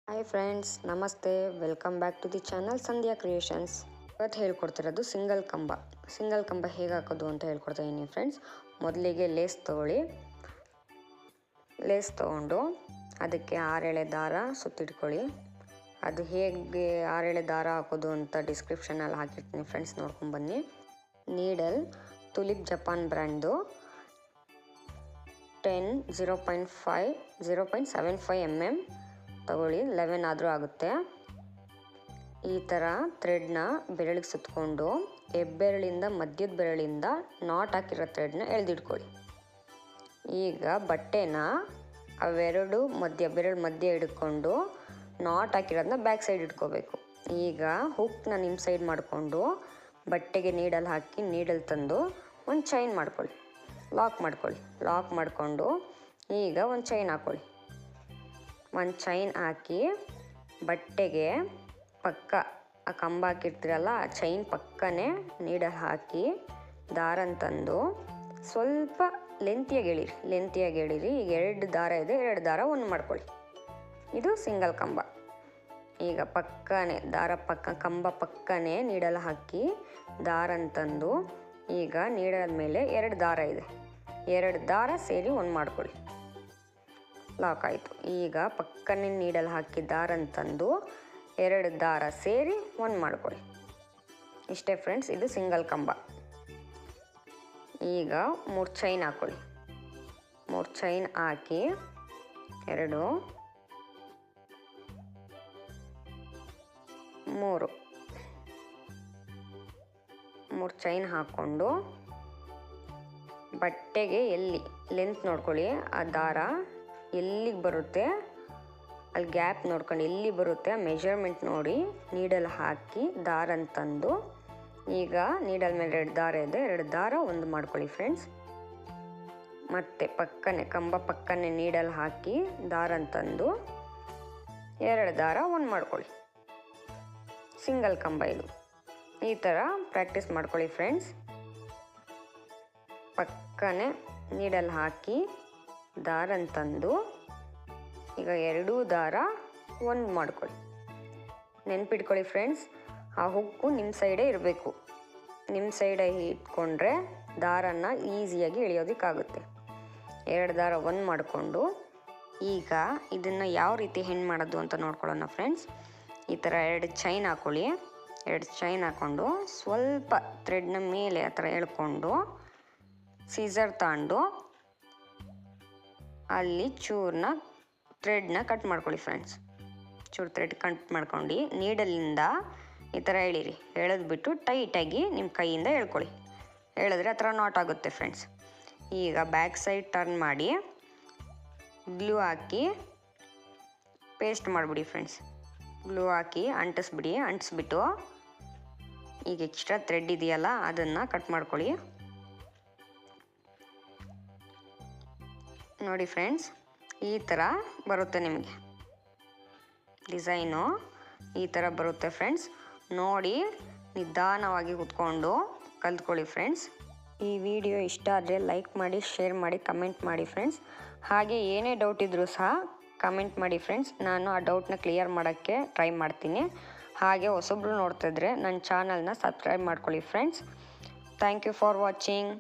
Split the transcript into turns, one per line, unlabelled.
Hi friends, ನಮಸ್ತೆ. Welcome back to the channel Sandhya creations. ಇವತ್ತು ಹೇಳ್ಕೊಡ್ತಿರೋದು ಸಿಂಗಲ್ ಕಂಬ ಹೇಗೆ ಹಾಕೋದು ಅಂತ ಹೇಳ್ಕೊಡ್ತಾ ಇದ್ದೀನಿ ಫ್ರೆಂಡ್ಸ್. ಮೊದಲಿಗೆ ಲೇಸ್ ತೊಗೊಂಡು ಅದಕ್ಕೆ 6 ಎಳೆ ದಾರ ಸುತ್ತಿಟ್ಕೊಳ್ಳಿ. ಅದು ಹೇಗೆ 6 ಎಳೆ ದಾರ ಹಾಕೋದು ಅಂತ ಡಿಸ್ಕ್ರಿಪ್ಷನಲ್ಲಿ ಹಾಕಿರ್ತೀನಿ ಫ್ರೆಂಡ್ಸ್, ನೋಡ್ಕೊಂಬನ್ನಿ. ನೀಡಲ್ ತುಲಿಪ್ ಜಪಾನ್ ಬ್ರ್ಯಾಂಡ್ದು 0.75 mm ತಗೊಳ್ಳಿ. 11 ಆದರೂ ಆಗುತ್ತೆ. ಈ ಥರ ಥ್ರೆಡ್ನ ಬೆರಳಿಗೆ ಸುತ್ತಕೊಂಡು ಹೆಬ್ಬೆರಳಿಂದ ಮಧ್ಯದ ಬೆರಳಿಂದ ನಾಟ್ ಹಾಕಿರೋ ಥ್ರೆಡ್ನ ಎಳೆದಿಟ್ಕೊಳ್ಳಿ. ಈಗ ಬಟ್ಟೆನ ಅವೆರಡು ಬೆರಳು ಮಧ್ಯೆ ಹಿಡ್ಕೊಂಡು ನಾಟ್ ಹಾಕಿರೋದನ್ನ ಬ್ಯಾಕ್ ಸೈಡ್ ಇಟ್ಕೋಬೇಕು. ಈಗ ಹುಕ್ನ ನಿಮ್ಮ ಸೈಡ್ ಮಾಡಿಕೊಂಡು ಬಟ್ಟೆಗೆ ನೀಡಲ್ ಹಾಕಿ ನೀಡಲ್ ತಂದು ಒಂದು ಚೈನ್ ಮಾಡ್ಕೊಳ್ಳಿ, ಲಾಕ್ ಮಾಡಿಕೊಂಡು ಈಗ ಒಂದು ಚೈನ್ ಹಾಕ್ಕೊಳ್ಳಿ. ಒಂದು ಚೈನ್ ಹಾಕಿ ಬಟ್ಟೆಗೆ ಪಕ್ಕ ಆ ಕಂಬ ಹಾಕಿರ್ತೀರಲ್ಲ, ಆ ಚೈನ್ ಪಕ್ಕನೇ ನೀಡಲ್ ಹಾಕಿ ದಾರನ ತಂದು ಸ್ವಲ್ಪ ಲೆಂತಿಯಾಗಿ ಎಳೀರಿ. ಈಗ 2 ದಾರ ಇದೆ, 2 ದಾರ ಒಂದು ಮಾಡ್ಕೊಳ್ಳಿ. ಇದು ಸಿಂಗಲ್ ಕಂಬ. ಈಗ ಪಕ್ಕನೇ ಕಂಬ ಪಕ್ಕನೇ ನೀಡಲ್ ಹಾಕಿ ದಾರನ ತಂದು ಈಗ ನೀಡಲ್ ಮೇಲೆ 2 ದಾರ ಇದೆ, 2 ದಾರ ಸೇರಿ ಒಂದು ಮಾಡ್ಕೊಳ್ಳಿ. ಲಾಕ್ ಆಯಿತು. ಈಗ ಪಕ್ಕನೇ ನೀಡಲ್ ಹಾಕಿ ದಾರನ ತಂದು 2 ದಾರ ಸೇರಿ ಒಂದು ಮಾಡ್ಕೊಳ್ಳಿ. ಇಷ್ಟೇ ಫ್ರೆಂಡ್ಸ್, ಇದು ಸಿಂಗಲ್ ಕಂಬ. ಈಗ 3 ಚೈನ್ ಹಾಕ್ಕೊಳ್ಳಿ. 3 ಚೈನ್ ಹಾಕಿ 2 3 ಚೈನ್ ಹಾಕ್ಕೊಂಡು ಬಟ್ಟೆಗೆ ಎಲ್ಲಿ ಲೆಂತ್ ನೋಡ್ಕೊಳ್ಳಿ, ಆ ದಾರ ಎಲ್ಲಿಗೆ ಬರುತ್ತೆ ಅಲ್ಲಿ ಗ್ಯಾಪ್ ನೋಡ್ಕೊಂಡು ಎಲ್ಲಿ ಬರುತ್ತೆ ಆ ಮೆಜರ್ಮೆಂಟ್ ನೋಡಿ ನೀಡಲ್ ಹಾಕಿ ದಾರನ ತಂದು ಈಗ ನೀಡಲ್ ಮೇಲೆ 2 ದಾರ ಇದೆ, 2 ದಾರ ಒಂದು ಮಾಡ್ಕೊಳ್ಳಿ ಫ್ರೆಂಡ್ಸ್. ಮತ್ತೆ ಕಂಬ ಪಕ್ಕನೆ ನೀಡಲ್ ಹಾಕಿ ದಾರನ ತಂದು 2 ದಾರ ಒಂದು ಮಾಡ್ಕೊಳ್ಳಿ. ಸಿಂಗಲ್ ಕಂಬ ಇದು. ಈ ಥರ ಪ್ರಾಕ್ಟೀಸ್ ಮಾಡ್ಕೊಳ್ಳಿ ಫ್ರೆಂಡ್ಸ್. ಪಕ್ಕನೆ ನೀಡಲ್ ಹಾಕಿ ದಾರನ ತಂದು ಈಗ 2 ದಾರ ಒಂದು ಮಾಡ್ಕೊಳ್ಳಿ. ನೆನ್ಪಿಟ್ಕೊಳ್ಳಿ ಫ್ರೆಂಡ್ಸ್, ಆ ಹುಕ್ಕು ನಿಮ್ಮ ಸೈಡೇ ಇರಬೇಕು. ನಿಮ್ಮ ಸೈಡೇ ಇಟ್ಕೊಂಡ್ರೆ ದಾರನ ಈಸಿಯಾಗಿ ಎಳೆಯೋದಕ್ಕಾಗುತ್ತೆ. 2 ದಾರ ಒಂದು ಮಾಡಿಕೊಂಡು ಈಗ ಇದನ್ನು ಯಾವ ರೀತಿ ಹೆಣ್ಣು ಮಾಡೋದು ಅಂತ ನೋಡ್ಕೊಳ್ಳೋಣ ಫ್ರೆಂಡ್ಸ್. ಈ ಥರ 2 ಚೈನ್ ಹಾಕ್ಕೊಳ್ಳಿ. 2 ಚೈನ್ ಹಾಕ್ಕೊಂಡು ಸ್ವಲ್ಪ ಥ್ರೆಡ್ನ ಮೇಲೆ ಆ ಥರ ಎಳ್ಕೊಂಡು ಸೀಸರ್ ತಗೊಂಡು ಅಲ್ಲಿ ಥ್ರೆಡ್ನ ಕಟ್ ಮಾಡ್ಕೊಳ್ಳಿ ಫ್ರೆಂಡ್ಸ್. ಥ್ರೆಡ್ ಕಟ್ ಮಾಡ್ಕೊಂಡು ನೀಡಲಿಂದ ಈ ಥರ ಎಳೀರಿ. ಎಳೆದ್ಬಿಟ್ಟು ಟೈಟಾಗಿ ನಿಮ್ಮ ಕೈಯಿಂದ ಎಳ್ಕೊಳ್ಳಿ. ಎಳೆದ್ರೆ ಆ ಥರ ನಾಟ್ ಆಗುತ್ತೆ ಫ್ರೆಂಡ್ಸ್. ಈಗ ಬ್ಯಾಕ್ ಸೈಡ್ ಟರ್ನ್ ಮಾಡಿ ಗ್ಲೂ ಹಾಕಿ ಪೇಸ್ಟ್ ಮಾಡಿಬಿಡಿ ಫ್ರೆಂಡ್ಸ್. ಗ್ಲೂ ಹಾಕಿ ಅಂಟಿಸ್ಬಿಟ್ಟು ಈಗ ಎಕ್ಸ್ಟ್ರಾ ಥ್ರೆಡ್ ಇದೆಯಲ್ಲ ಅದನ್ನು ಕಟ್ ಮಾಡ್ಕೊಳ್ಳಿ. ನೋಡಿ ಫ್ರೆಂಡ್ಸ್, ಈ ಥರ ಬರುತ್ತೆ ನಿಮಗೆ ಡಿಸೈನು. ಈ ಥರ ಬರುತ್ತೆ ಫ್ರೆಂಡ್ಸ್. ನೋಡಿ ನಿಧಾನವಾಗಿ ಕೂತ್ಕೊಂಡು ಕಲ್ತ್ಕೊಳ್ಳಿ ಫ್ರೆಂಡ್ಸ್. ಈ ವಿಡಿಯೋ ಇಷ್ಟ ಆದರೆ ಲೈಕ್ ಮಾಡಿ, ಶೇರ್ ಮಾಡಿ, ಕಮೆಂಟ್ ಮಾಡಿ ಫ್ರೆಂಡ್ಸ್. ಹಾಗೆ ಏನೇ ಡೌಟ್ ಇದ್ದರೂ ಸಹ ಕಮೆಂಟ್ ಮಾಡಿ ಫ್ರೆಂಡ್ಸ್. ನಾನು ಆ ಡೌಟ್ನ ಕ್ಲಿಯರ್ ಮಾಡೋಕ್ಕೆ ಟ್ರೈ ಮಾಡ್ತೀನಿ. ಹಾಗೆ ಹೊಸಬ್ರು ನೋಡ್ತಿದ್ರೆ ನನ್ನ ಚಾನಲ್ನ ಸಬ್ಸ್ಕ್ರೈಬ್ ಮಾಡ್ಕೊಳ್ಳಿ friends. Thank you for watching.